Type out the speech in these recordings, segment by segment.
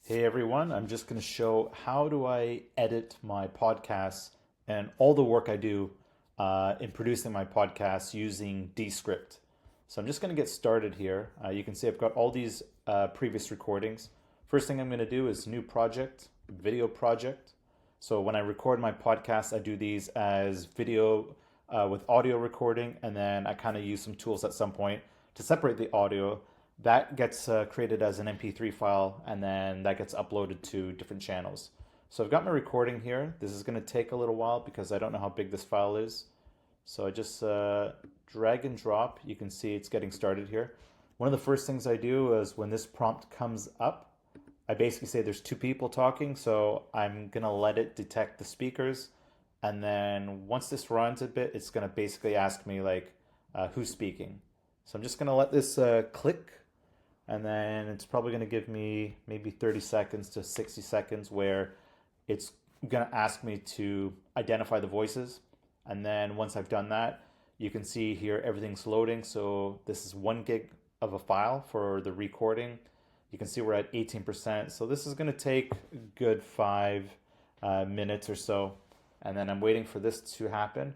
Hey everyone, I'm just going to show how do I edit my podcasts and all the work I do in producing my podcasts using Descript. So I'm just going to get started here. You can see I've got all these previous recordings. First thing I'm going to do is new project, video project. So when I record my podcast, I do these as video with audio recording, and then I kind of use some tools at some point to separate the audio that gets created as an MP3 file, and then that gets uploaded to different channels. So I've got my recording here. This is going to take a little while because I don't know how big this file is. So I just drag and drop. You can see it's getting started here. One of the first things I do is when this prompt comes up, I basically say there's two people talking, so I'm going to let it detect the speakers. And then once this runs a bit, it's going to basically ask me like who's speaking. So I'm just going to let this click. And then it's probably going to give me maybe 30 seconds to 60 seconds where it's going to ask me to identify the voices. And then once I've done that, you can see here everything's loading. So this is 1 gig of a file for the recording. You can see we're at 18%. So this is going to take a good 5 minutes or so. And then I'm waiting for this to happen.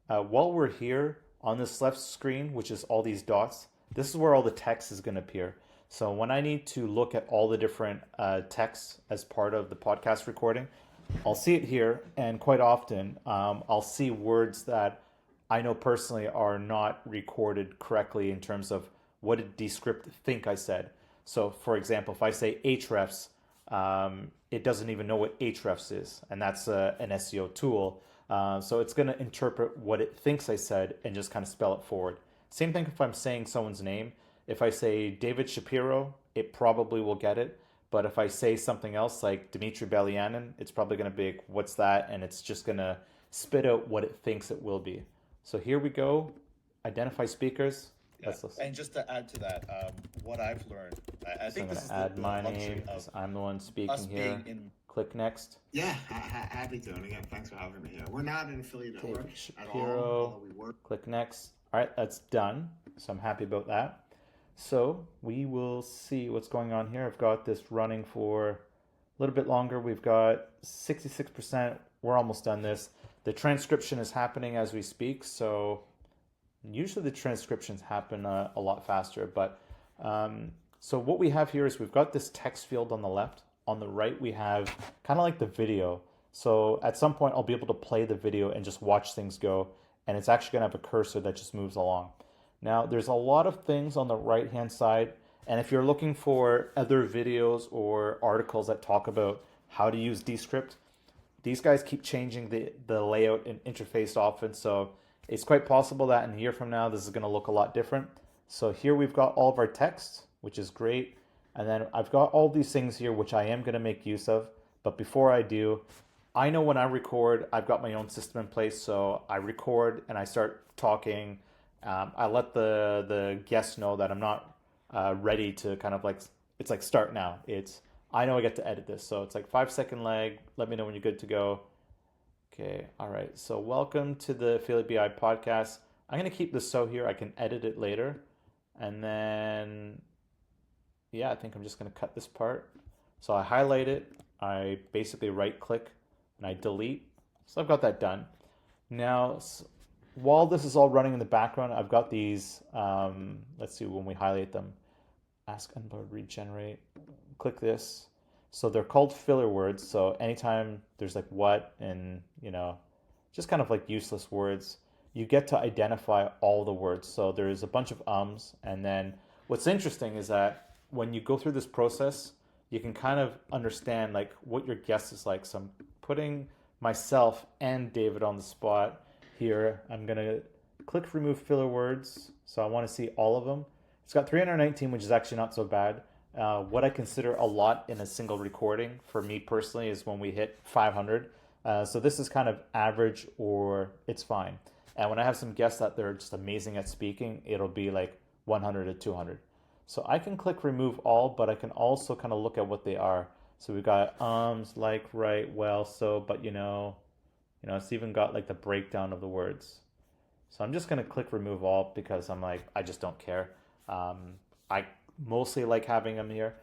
While we're here on this left screen, which is all these dots, this is where all the text is going to appear. So when I need to look at all the different texts as part of the podcast recording, I'll see it here, and quite often I'll see words that I know personally are not recorded correctly in terms of what did Descript think I said. So for example, if I say Ahrefs, it doesn't even know what Ahrefs is, and that's an SEO tool. So it's going to interpret what it thinks I said and just kind of spell it forward. Same thing if I'm saying someone's name. If I say David Shapiro, it probably will get it. But if I say something else like Dmitry Belyanin, it's probably going to be, what's that? And it's just going to spit out what it thinks it will be. So here we go. Identify speakers. Yeah. Let's listen. And just to add to that, what I've learned, I So think I'm this going is to add my luxury name of because I'm the one us speaking here. being in. Click next. Yeah, happy to. And again, thanks for having me here. We're not an affiliate network David at all, Shapiro. although we work. Click next. All right, that's done. So I'm happy about that. So we will see what's going on here. I've got this running for a little bit longer. We've got 66%. We're almost done this. The transcription is happening as we speak. So usually the transcriptions happen a lot faster. But so what we have here is we've got this text field on the left. On the right, we have kind of like the video. So at some point, I'll be able to play the video and just watch things go. And it's actually going to have a cursor that just moves along. Now, there's a lot of things on the right-hand side, and if you're looking for other videos or articles that talk about how to use Descript, these guys keep changing the layout and interface often, so it's quite possible that in a year from now, this is going to look a lot different. So here we've got all of our text, which is great, and then I've got all these things here, which I am going to make use of, but before I do, I know when I record, I've got my own system in place, so I record and I start talking. I let the guest know that I'm not ready to kind of like, it's like start now. I know I get to edit this. So it's like 5-second lag. Let me know when you're good to go. Okay. All right. So welcome to the Affiliate BI podcast. I'm going to keep this so here. I can edit it later. And then, yeah, I think I'm just going to cut this part. So I highlight it. I basically right click and I delete. So I've got that done. Now, while this is all running in the background, I've got these, let's see when we highlight them. Ask, unload, regenerate. Click this. So they're called filler words. So anytime there's like what and, just kind of like useless words, you get to identify all the words. So there's a bunch of ums. And then what's interesting is that when you go through this process, you can kind of understand like what your guess is like. So I'm putting myself and David on the spot. Here, I'm going to click remove filler words. So I want to see all of them. It's got 319, which is actually not so bad. What I consider a lot in a single recording for me personally is when we hit 500. So this is kind of average or it's fine. And when I have some guests that they're just amazing at speaking, it'll be like 100 to 200. So I can click remove all, but I can also kind of look at what they are. So we've got like, right, well, so, but it's even got like the breakdown of the words. So I'm just going to click remove all because I'm like, I just don't care. I mostly like having them here.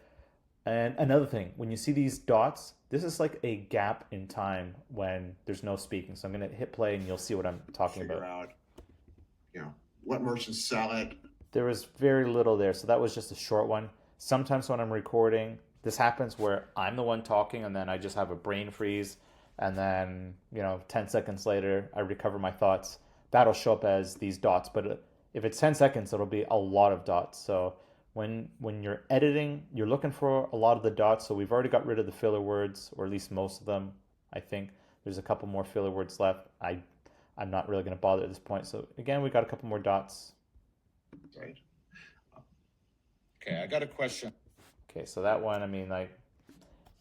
And another thing, when you see these dots, this is like a gap in time when there's no speaking. So I'm going to hit play and you'll see what I'm talking Figure about. out, what merchants sell it. There was very little there, so that was just a short one. Sometimes when I'm recording, this happens where I'm the one talking and then I just have a brain freeze, and then 10 seconds later I recover my thoughts. That'll show up as these dots, but if it's 10 seconds, it'll be a lot of dots. So when you're editing, you're looking for a lot of the dots. So we've already got rid of the filler words, or at least most of them. I think there's a couple more filler words left. I'm not really going to bother at this point. So again, we got a couple more dots. Right. Okay, I got a question. Okay, so that one, I mean, like,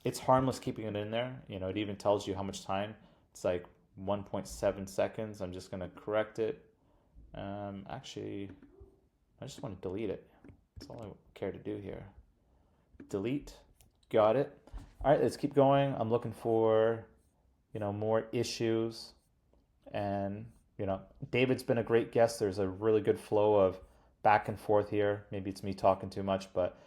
it's harmless keeping it in there. It even tells you how much time. It's like 1.7 seconds. I'm just going to correct it. Actually, I just want to delete it. That's all I care to do here. Delete. Got it. All right, let's keep going. I'm looking for, more issues. And, David's been a great guest. There's a really good flow of back and forth here. Maybe it's me talking too much, but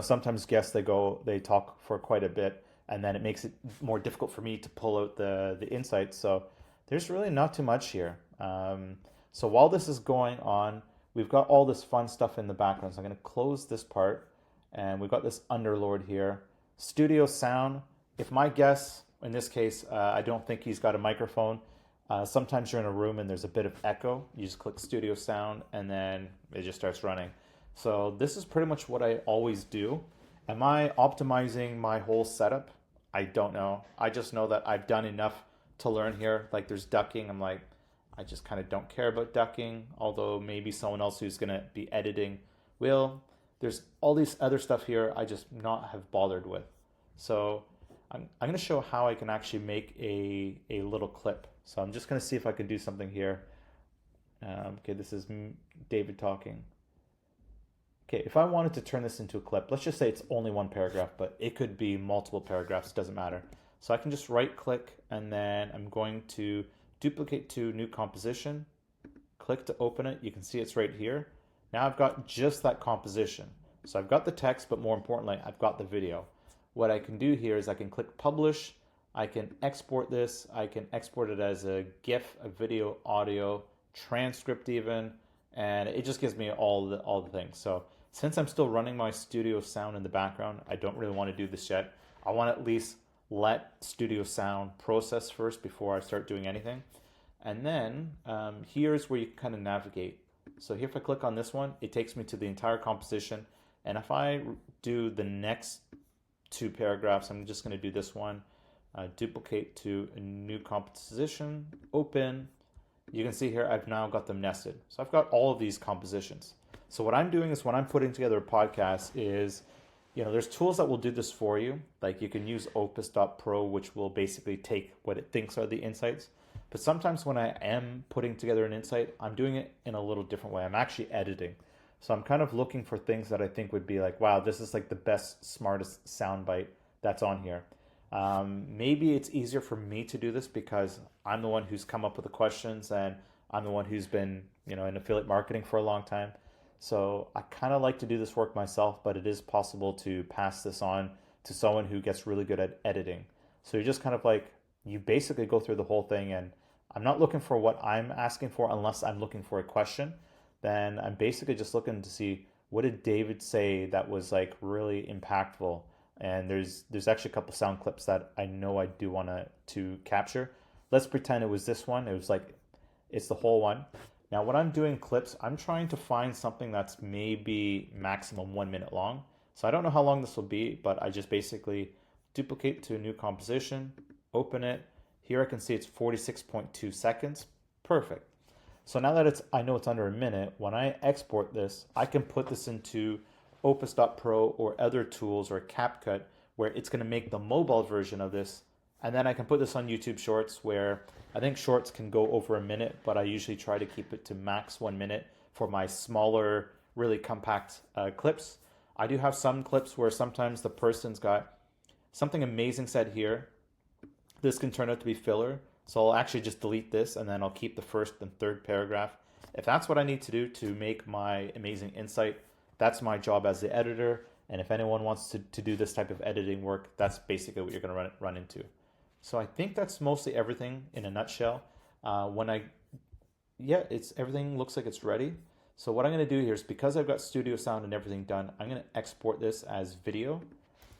sometimes guests they talk for quite a bit, and then it makes it more difficult for me to pull out the insights. So there's really not too much here. So while this is going on, we've got all this fun stuff in the background. So I'm going to close this part, and we've got this underlord here. Studio sound. If my guest, in this case, I don't think he's got a microphone. Sometimes you're in a room and there's a bit of echo. You just click studio sound and then it just starts running. So this is pretty much what I always do. Am I optimizing my whole setup? I don't know. I just know that I've done enough to learn here. Like there's ducking. I'm like, I just kind of don't care about ducking. Although maybe someone else who's going to be editing will. There's all these other stuff here I just not have bothered with. So I'm going to show how I can actually make a little clip. So I'm just going to see if I can do something here. Okay, this is David talking. Okay, if I wanted to turn this into a clip, let's just say it's only one paragraph, but it could be multiple paragraphs, doesn't matter. So I can just right click and then I'm going to duplicate to new composition, click to open it. You can see it's right here. Now I've got just that composition. So I've got the text, but more importantly, I've got the video. What I can do here is I can click publish. I can export this. I can export it as a GIF, a video, audio, transcript even, and it just gives me all the things. So since I'm still running my studio sound in the background, I don't really want to do this yet. I want to at least let studio sound process first before I start doing anything. And then here's where you can kind of navigate. So here if I click on this one, it takes me to the entire composition. And if I do the next two paragraphs, I'm just going to do this one. Duplicate to a new composition, open. You can see here I've now got them nested. So I've got all of these compositions. So what I'm doing is when I'm putting together a podcast is, there's tools that will do this for you. Like you can use opus.pro, which will basically take what it thinks are the insights. But sometimes when I am putting together an insight, I'm doing it in a little different way. I'm actually editing. So I'm kind of looking for things that I think would be like, wow, this is like the best, smartest soundbite that's on here. Maybe it's easier for me to do this because I'm the one who's come up with the questions and I'm the one who's been, in affiliate marketing for a long time. So I kind of like to do this work myself, but it is possible to pass this on to someone who gets really good at editing. So you're just kind of like, you basically go through the whole thing, and I'm not looking for what I'm asking for unless I'm looking for a question. Then I'm basically just looking to see what did David say that was like really impactful. And there's actually a couple sound clips that I know I do want to capture. Let's pretend it was this one. It was like, it's the whole one. Now when I'm doing clips, I'm trying to find something that's maybe maximum 1 minute long. So I don't know how long this will be, but I just basically duplicate to a new composition, open it. Here I can see it's 46.2 seconds. Perfect. So now that I know it's under a minute, when I export this, I can put this into opus.pro or other tools or CapCut where it's going to make the mobile version of this. And then I can put this on YouTube Shorts where I think Shorts can go over a minute, but I usually try to keep it to max 1 minute for my smaller, really compact clips. I do have some clips where sometimes the person's got something amazing said here. This can turn out to be filler. So I'll actually just delete this and then I'll keep the first and third paragraph. If that's what I need to do to make my amazing insight, that's my job as the editor. And if anyone wants to do this type of editing work, that's basically what you're going to run into. So I think that's mostly everything in a nutshell. It's everything looks like it's ready. So what I'm going to do here is, because I've got studio sound and everything done, I'm going to export this as video.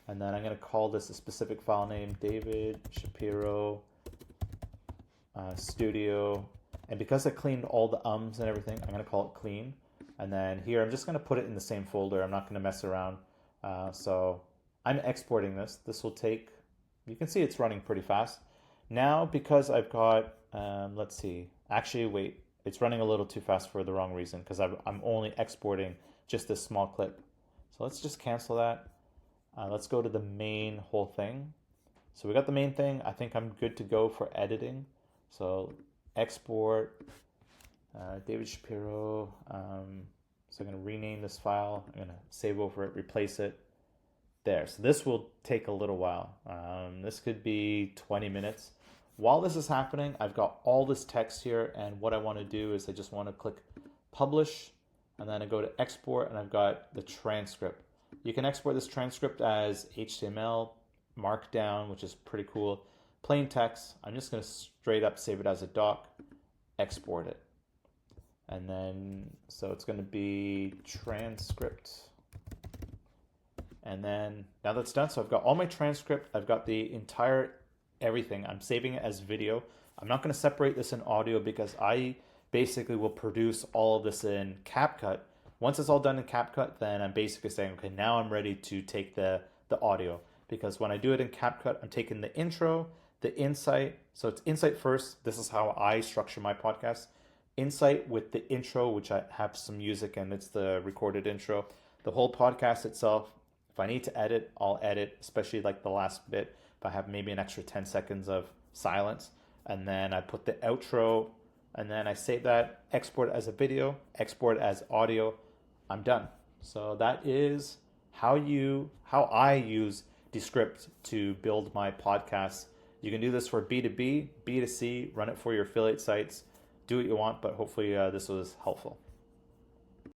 And then I'm going to call this a specific file name, David Shapiro Studio. And because I cleaned all the ums and everything, I'm going to call it clean. And then here, I'm just going to put it in the same folder. I'm not going to mess around. So I'm exporting this. This will take, you can see it's running pretty fast. Now, because I've got, let's see, actually, wait, it's running a little too fast for the wrong reason, because I'm only exporting just this small clip. So let's just cancel that. Let's go to the main whole thing. So we got the main thing. I think I'm good to go for editing. So export David Shapiro. So I'm going to rename this file. I'm going to save over it, replace it. There. So this will take a little while. This could be 20 minutes. While this is happening, I've got all this text here, and what I want to do is I just want to click publish, and then I go to export, and I've got the transcript. You can export this transcript as HTML, Markdown, which is pretty cool, plain text. I'm just going to straight up save it as a doc, export it. And then, so it's going to be transcript. And then now that's done, so I've got all my transcript, I've got the entire everything. I'm saving it as video. I'm not going to separate this in audio because I basically will produce all of this in CapCut. Once it's all done in CapCut, then I'm basically saying, okay, now I'm ready to take the audio. Because when I do it in CapCut, I'm taking the intro, the insight. So it's insight first. This is how I structure my podcast. Insight with the intro, which I have some music and it's the recorded intro. The whole podcast itself. If I need to edit, I'll edit, especially like the last bit. If I have maybe an extra 10 seconds of silence, and then I put the outro, and then I save that, export as a video, export as audio, I'm done. So that is how I use Descript to build my podcasts. You can do this for B2B, B2C, run it for your affiliate sites, do what you want, but hopefully this was helpful.